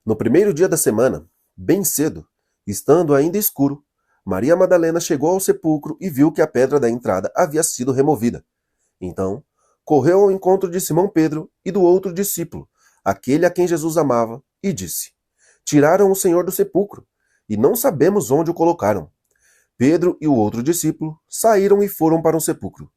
No primeiro dia da semana, bem cedo, estando ainda escuro, Maria Madalena chegou ao sepulcro e viu que a pedra da entrada havia sido removida. Então, correu ao encontro de Simão Pedro e do outro discípulo, aquele a quem Jesus amava, e disse: Tiraram o Senhor do sepulcro, e não sabemos onde o colocaram. Pedro e o outro discípulo saíram e foram para o sepulcro.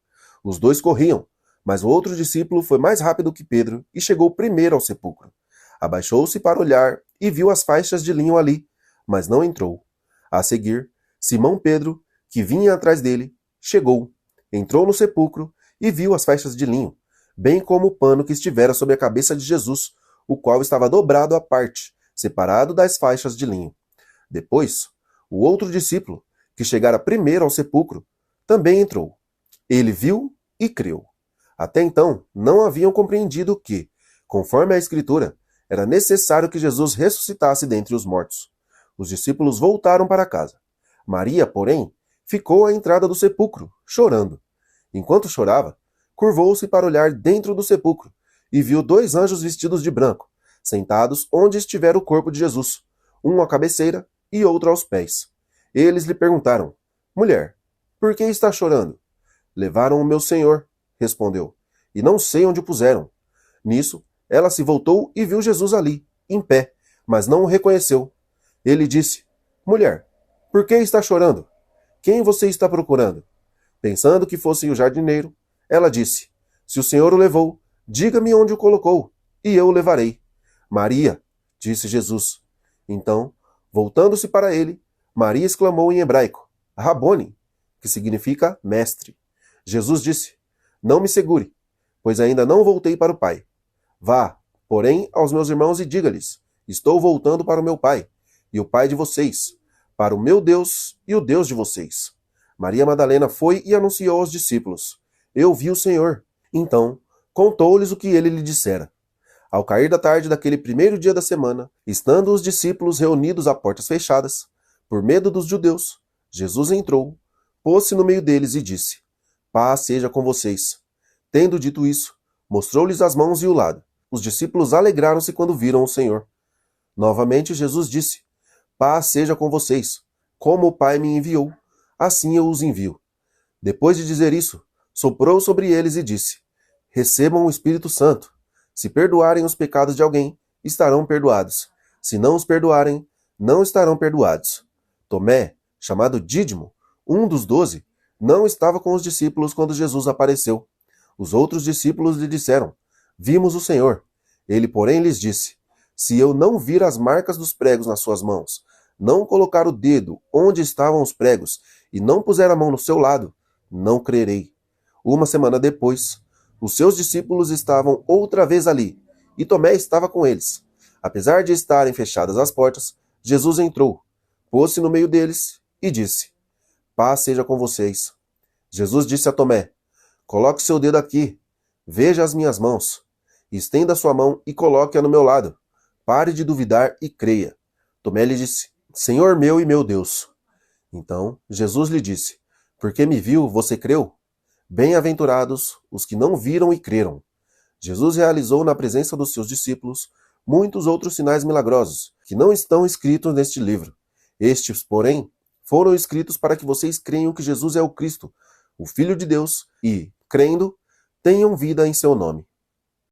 Os dois corriam, mas o outro discípulo foi mais rápido que Pedro e chegou primeiro ao sepulcro. Abaixou-se para olhar e viu as faixas de linho ali, mas não entrou. A seguir, Simão Pedro, que vinha atrás dele, chegou, entrou no sepulcro e viu as faixas de linho, bem como o pano que estivera sobre a cabeça de Jesus, o qual estava dobrado à parte, separado das faixas de linho. Depois, o outro discípulo, que chegara primeiro ao sepulcro, também entrou. Ele viu e creu. Até então, não haviam compreendido que, conforme a Escritura, era necessário que Jesus ressuscitasse dentre os mortos. Os discípulos voltaram para casa. Maria, porém, ficou à entrada do sepulcro, chorando. Enquanto chorava, curvou-se para olhar dentro do sepulcro e viu 2 anjos vestidos de branco, sentados onde estivera o corpo de Jesus, um à cabeceira e outro aos pés. Eles lhe perguntaram: Mulher, por que está chorando? Levaram o meu Senhor, respondeu, e não sei onde o puseram. Nisso, ela se voltou e viu Jesus ali, em pé, mas não o reconheceu. Ele disse: Mulher, por que está chorando? Quem você está procurando? Pensando que fosse o jardineiro, ela disse: Se o Senhor o levou, diga-me onde o colocou, e eu o levarei. Maria, disse Jesus. Então, voltando-se para ele, Maria exclamou em hebraico: Rabone, que significa mestre. Jesus disse: Não me segure, pois ainda não voltei para o Pai. Vá, porém, aos meus irmãos e diga-lhes: Estou voltando para o meu Pai, e o Pai de vocês, para o meu Deus e o Deus de vocês. Maria Madalena foi e anunciou aos discípulos: Eu vi o Senhor. Então, contou-lhes o que ele lhe dissera. Ao cair da tarde daquele primeiro dia da semana, estando os discípulos reunidos a portas fechadas, por medo dos judeus, Jesus entrou, pôs-se no meio deles e disse: Paz seja com vocês. Tendo dito isso, mostrou-lhes as mãos e o lado. Os discípulos alegraram-se quando viram o Senhor. Novamente Jesus disse: Paz seja com vocês. Como o Pai me enviou, assim eu os envio. Depois de dizer isso, soprou sobre eles e disse: Recebam o Espírito Santo. Se perdoarem os pecados de alguém, estarão perdoados. Se não os perdoarem, não estarão perdoados. Tomé, chamado Dídimo, um dos 12, não estava com os discípulos quando Jesus apareceu. Os outros discípulos lhe disseram: Vimos o Senhor. Ele, porém, lhes disse: Se eu não vir as marcas dos pregos nas suas mãos, não colocar o dedo onde estavam os pregos e não puser a mão no seu lado, não crerei. Uma semana depois, os seus discípulos estavam outra vez ali, e Tomé estava com eles. Apesar de estarem fechadas as portas, Jesus entrou, pôs-se no meio deles e disse: Paz seja com vocês. Jesus disse a Tomé: Coloque seu dedo aqui, veja as minhas mãos. Estenda sua mão e coloque-a no meu lado. Pare de duvidar e creia. Tomé lhe disse: Senhor meu e meu Deus. Então Jesus lhe disse: Porque me viu, você creu? Bem-aventurados os que não viram e creram. Jesus realizou na presença dos seus discípulos muitos outros sinais milagrosos, que não estão escritos neste livro. Estes, porém, foram escritos para que vocês creiam que Jesus é o Cristo, o Filho de Deus, e, crendo, tenham vida em seu nome.